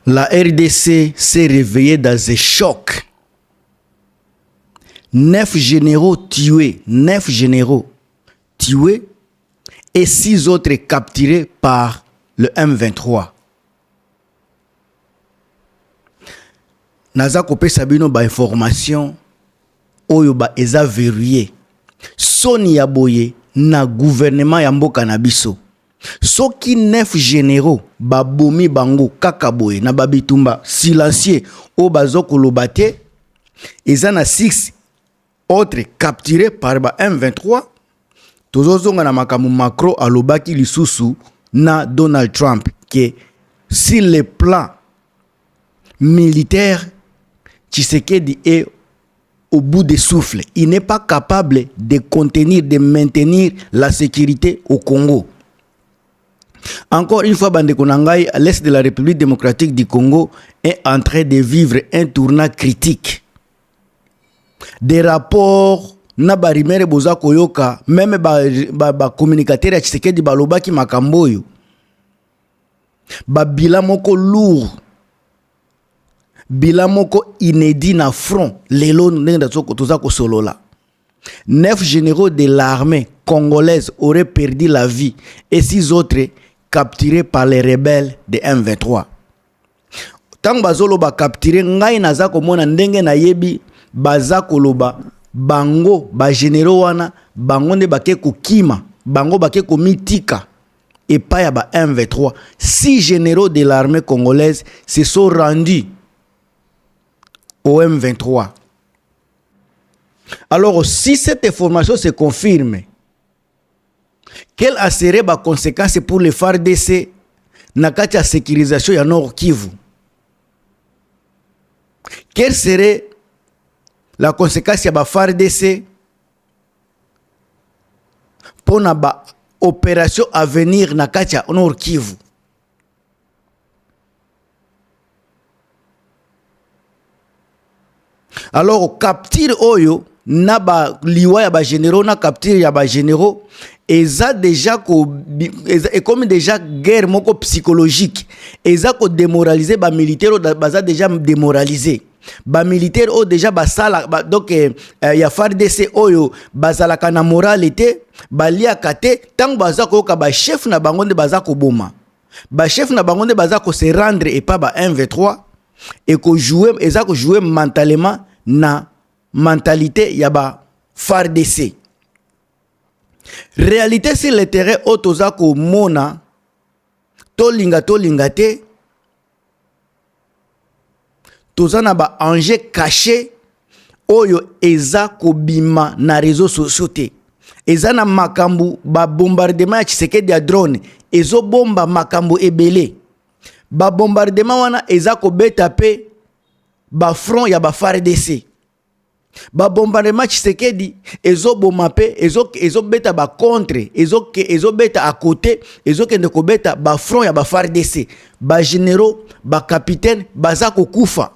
La RDC s'est réveillée dans un choc. 9 généraux tués et 6 autres capturés par le M23. Naza kopesa bino ba information oyo ba eza verrouillé. Soni ya boye na gouvernement ya mboka na biso. Soki 9 généraux babomi bango kaka boye na babitumba silencieux o bazoko lobate eza na 6 autres capturés par ba M23. Tozozonga na makamu Macron alobaki lisusu na Donald Trump que si le plan militaire Tshisekedi est au bout des souffles, il n'est pas capable de contenir, de maintenir la sécurité au Congo. Encore une fois, Bande Konangai, à l'est de la République démocratique du Congo, est en train de vivre un tournant critique. Des rapports na barimere boza koyoka, même ba communicateur ya Tshisekedi balobaki makamboyo. Ba bila moko lourd. Bila moko inédit na front. Lelo nenda toza ko solola. 9 généraux de l'armée congolaise auraient perdu la vie et 6 autres capturés par les rebelles de M23. Tant bazolo ba capturé ngai naza komona ndenge na yebi baza koloba bango ba généraux wana bango nde bake kokima bango bake komitika et pas ya ba M23. 6 généraux de l'armée congolaise se sont rendus au M23. Alors si cette information se confirme, quelle serait la conséquence pour les FARDC na kati ya sécurisation ya Nord Kivu? Quelle serait la conséquence ya ba FARDC pour na ba opération à venir na kati ya Nord Kivu? Alors capture oyo na ba liwa ya ba généraux na capture ya ba généraux eza déjà comme déjà guerre moko psychologique eza ko démoraliser ba militaire baza déjà démoralisé ba militaire o déjà basala donc ya FARDC oyo bazala kana moralité balia kate tant baza ko ka ba chef na bango nde baza ko boma ba chef na bango nde baza ko se rendre et pas ba M23 et ko jouer eza ko jouer mentalement na mentalité ya ba FARDC. Réalité sur le terrain otoza ko mona tolinga te toza na ba enjeu caché oyo eza ko bima na réseaux sociaux te eza na makambu ba bombardement ya Tshisekedi ya drone ezo bomba makambu ebele ba bombardement wana eza ko beta pe ba front ya ba FARDC ba bombardement Tshisekedi ezo boma pe ezo beta ba contre ezo beta à côté ezo kende ko beta ba front ya ba FARDC ba généraux ba capitaine baza ko kufa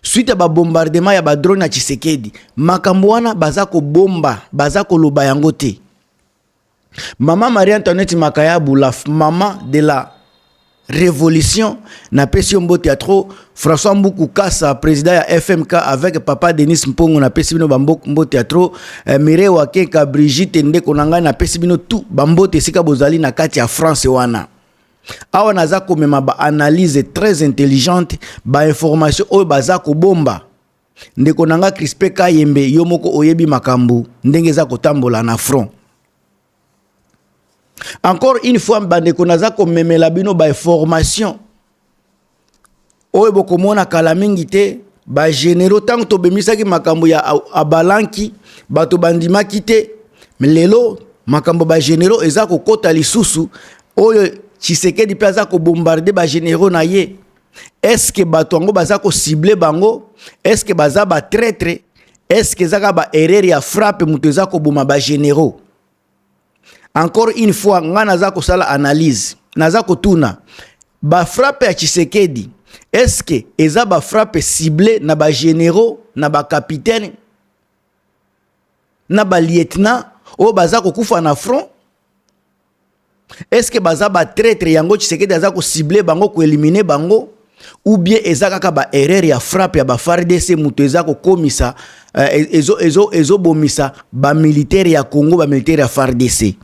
suite ba bombardement ya ba drone ya Tshisekedi makambo wana baza ko bomba baza ko loba yango te. Maman Marie-Antoinette Makayabu, la maman de la révolution na pesi mbo théâtre, François Mboukou Kassa président ya FMK avec papa Denis Mpongo na pesi bino mbo théâtre, Mireille Wakenka Brigitte Ndeko nanga na pesi bino tout bambo tesika bozali na kati ya France wana. Awa naza ko mema ba analyse très intelligente ba information oyo baza ko bomba. Ndeko nanga Crispé Kayembe yomoko oyebi makambu ndenge za ko tambola na front. Encore une fois, bandeko naza ko memela bino ba information. Oyo boko mona kala mingi te ba généraux tant to bemisaki makambo ya abalanki bato bandima kite lelo makambo ba généraux eza ko kota lisusu oyo Tshisekedi plaza ko bombarder ba généraux na ye. Est-ce que bato ngo baza ko cibler bango? Est-ce que baza ba traître? Est-ce que zaka ba erreur ya frappe muto eza ko boma ba généraux? Encore une fois, nga naza ko sala analyse. Naza ko tuna. Ba frappe ya Tshisekedi. Est-ce que eza ba frappe ciblée na ba généraux, na ba capitaine, na ba lieutenant, o baza ko kufa na front? Est-ce que baza ba traître yango Tshisekedi aza ko cibler bango ko éliminer bango? ou bien eza kaka ba erreur ya frappe ya ba FARDC muto eza ko komisa ezo bomisa ba militaire ya Congo, ba militaire ya FARDC.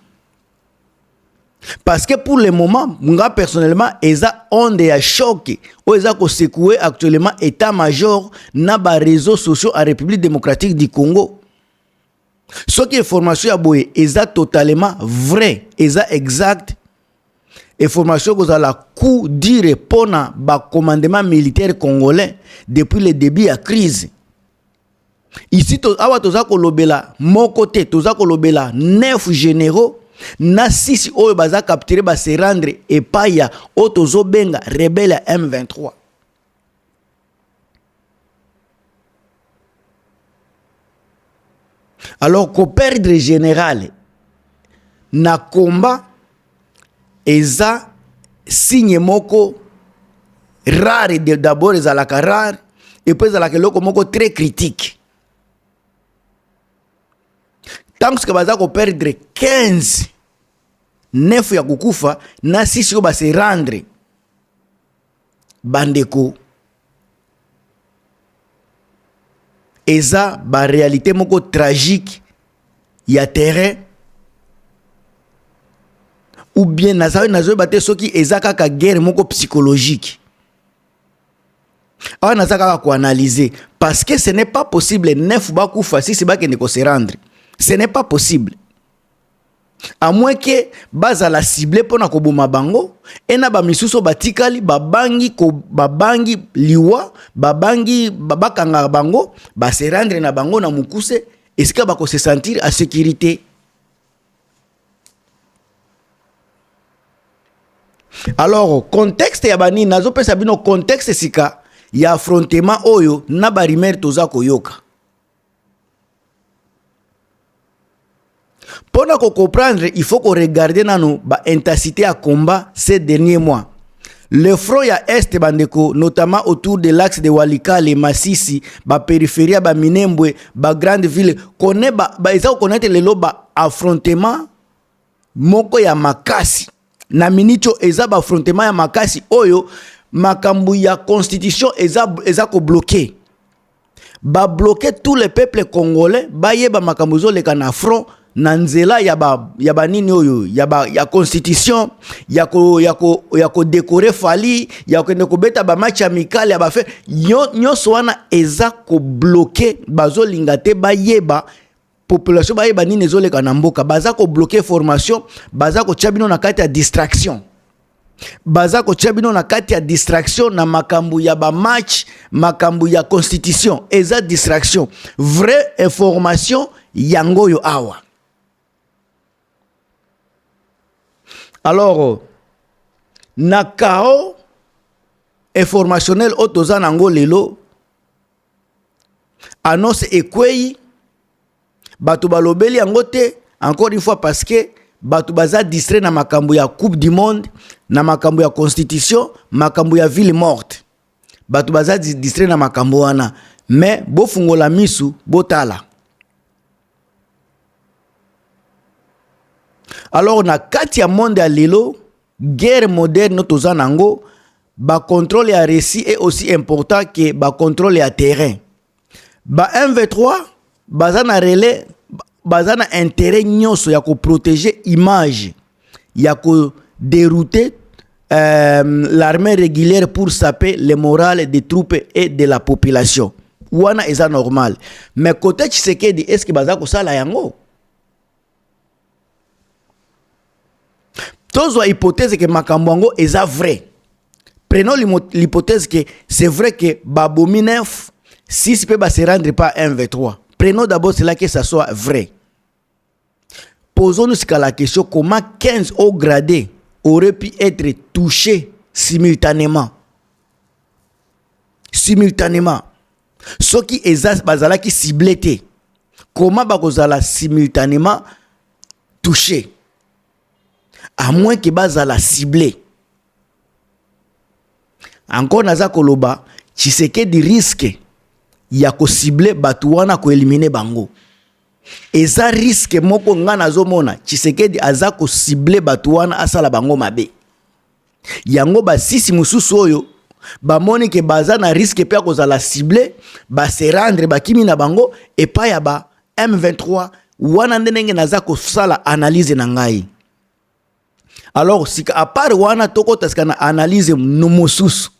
Parce que pour le moment, moi personnellement, eza onde ya choc ou eza ko secouer actuellement état-major na ba réseaux sociaux en République démocratique du Congo. Ce qui est information ya boye eza totalement vrai, eza exact. Information que la coup dire pona ba commandement militaire congolais depuis le début de la crise. Ici awa toza ko lobela mon côté toza ko lobela 9 généraux na 6 oyo baza capturer ba se rendre et paya o tozo benga rebelle M23. Alors ko perdre général na combat eza signe moko rare d'abord ezalaka rare et puis ezalaka eloko moko très critique. Tant que baza ko perdre 15 9 ya kukufa na 6 yo ba se rendre bandeko eza ba réalité moko tragique ya terrain. Ou bien nazo bate soki eza kaka guerre moko psychologique. Alors nazo kaka ko analyser parce que ce n'est pas possible 9 ba kufa si ba kende ko se rendre. Ce n'est pas possible. À moins que baza la cible pona ko boma bango et na ba misuso batikali babangi liwa babangi babakanga bango ba se rendre na bango na mukuse esika ba ko se sentir à sécurité. Alors contexte ya bani nazo pesa bino contexte sika ya affrontement oyo na ba rimer toza koyoka. Pour nous comprendre, il faut qu'on regarde ba intensité à combat ces derniers mois. Le front ya est bandeko, notamment autour de l'axe de Walikale, Masisi, ba périphérie, ba Minembwe, ba grande ville, connaît ba eza connaître le loba affrontement moko ya makasi. Na minicho eza ba affrontement ya makasi oyo makambu ya constitution eza ko bloquer. Ba bloquer tous les peuples congolais, ba yeba makambu zo le kana front na nzela ya ba nini oyo ya constitution ya ko décorer fali ya ko beta ba match amical ya ba fait nyonso wana eza ko bloquer bazo lingate ba yeba population ba yeba nini ezoleka na mboka baza ko bloquer formation baza ko tchabino na kati ya distraction baza ko tchabino na kati ya distraction na makambu ya ba match makambu ya constitution eza distraction vraie information yango yo awa. Alors, na kao informationnel otoza nango lelo annonce ekwei batu balobeli yango te encore une fois parce que batu baza distrait na makambu ya coupe du monde na makambu ya constitution makambu ya ville morte batu baza distrait na makambu wana mais bo fungola misu botala. Alors na kati ya monde ya lelo guerre moderne toza nango ba contrôle ya récit est aussi important que ba contrôle ya terrain. Ba M23 baza na relais baza na intérêt nyonso ya ko protéger image ya ko dérouter l'armée régulière pour saper le moral des troupes et de la population. Wana eza normal. Mais côté Tshisekedi est-ce que baza ko sala yango? Tous hypothèse que Makambwango est vrai. Prenons l'hypothèse que c'est vrai que Baboumi 9, si ce peut se rendre pas M23. Prenons d'abord cela que ça soit vrai. Posons-nous la question comment 15 hauts gradés auraient pu être touchés simultanément. Simultanément. Ce qui est bazala qui ciblé. Comment bakozala simultanément touché? À moins que bazala ciblé. Encore naza koloba, Tshisekedi risque ya ko cibler batu wana ko éliminer bango. Eza risque moko nga nazomona Tshisekedi aza ko cibler batu wana asala bango mabe. Yango ba sisi mususu oyo bamoni ke baza na risque pe kozala ciblé ba se rendre bakimi na bango et pa ya ba M23 wana ndenge naza kosala analyse na ngai. Alors si à part wana toko taska na analyse no mosusu.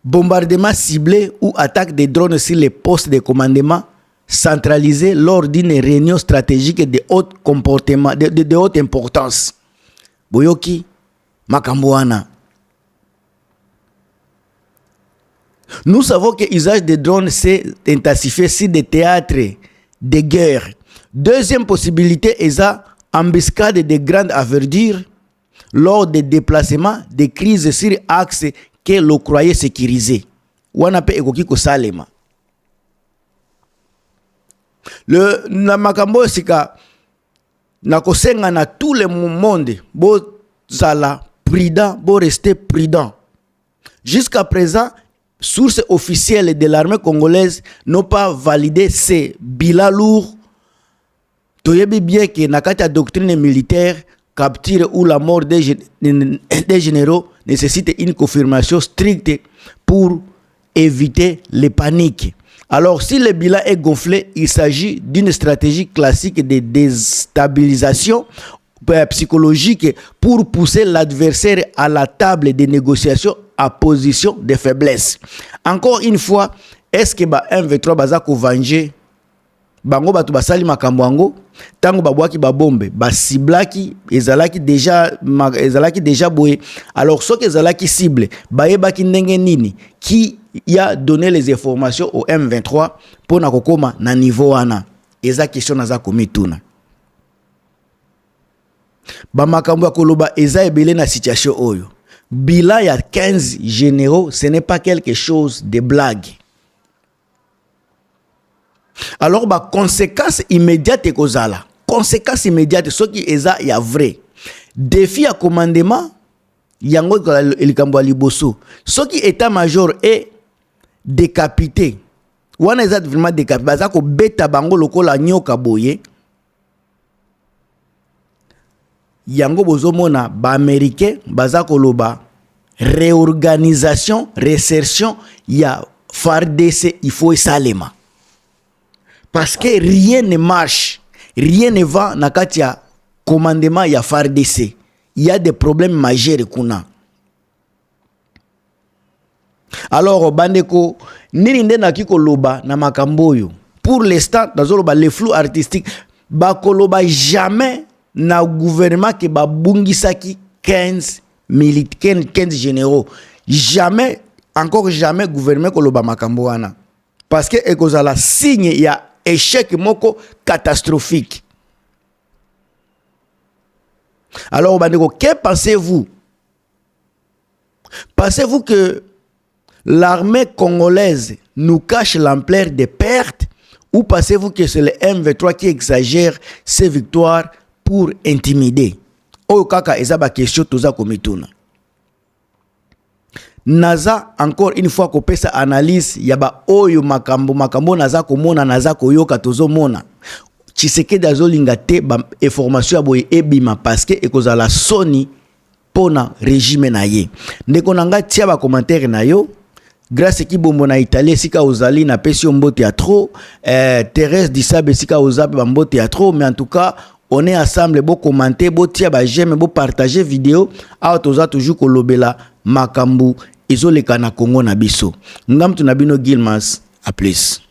Bombardement ciblé ou attaque des drones sur les postes de commandement centralisés lors d'une réunion stratégique de haute comportement de haute importance. Boyoki Makambouana. Nous savons que l'usage des drones s'est intensifié sur des théâtres de guerre. Deuxième possibilité est la embuscade de grande envergure lors des déplacements des crises sur axe que l'on croyait sécurisé. Wana pe ekoki ko salema. Le namakambo sika na kosenga na tout le monde bo zala prudent, bo rester prudent. Jusqu'à présent, sources officielles de l'armée congolaise n'ont pas validé ces bilans lourds. Toyebi bien que na kati ya doctrine militaire, capture ou la mort des généraux nécessite une confirmation stricte pour éviter les paniques. Alors, si le bilan est gonflé, il s'agit d'une stratégie classique de déstabilisation psychologique pour pousser l'adversaire à la table des négociations à position de faiblesse. Encore une fois, est-ce que M23 baza ko venger bango batu basali makambo yango tango babwaki babombe basiblaki ezalaki déjà boye. Alors ce que ezalaki cible bayebaki ndenge nini qui a donné les informations au M23 pour na kokoma na niveau wana eza question naza komituna ba makambo ya koloba eza ebele na situation oyo. Bilan ya 15 généraux, ce n'est pas quelque chose de blague. Alors, conséquence immédiate kozala. Conséquence immédiate, ce qui est ya vrai. Défi à commandement, yango elikambo liboso. Ce qui état-major est décapité. Wana est vraiment décapité. Bazako beta bango lokola nyoka boye. Yango bozomona ba américain bazako loba réorganisation, réinsertion ya FARDC il faut salema. Parce que rien ne marche, rien ne va na kati ya commandement ya FARDC. Il y a des problèmes majeurs kuna. Alors bandeko nini nde na kiko loba na makamboyo. Pour l'instant dans le flou artistique bakoloba jamais na gouvernement ke babungisaki 15 militaires 15 généraux. Jamais, encore jamais gouvernement koloba makambo wana. Parce que ekozala signe ya échec moko catastrophique. Alors bandeko, que pensez-vous? Pensez-vous que l'armée congolaise nous cache l'ampleur des pertes ou pensez-vous que c'est le M23 qui exagère ses victoires pour intimider? Oyo kaka eza ba question toza komituna. Naza encore une fois ko pesa analyse ya ba oyo makambo naza komona naza koyoka tozo mona. Tshisekedi azolinga te ba information ya boye ebima parce que ekozala soni pona régime na ye. Ndeko nanga tia ba commentaire na yo. Grâce qui bombo na Italie sika ozali na pesi mbote ya trop. Thérèse Dissabe sika ozabe ba mbote ya trop, mais en tout cas on est ensemble, beau commenter, beau tia, bah j'aime, beau partager vidéo. Ah, toza toujours kolobela makambu, izole kana Congo na biso. Ngam tunabino Gilmas, à plus.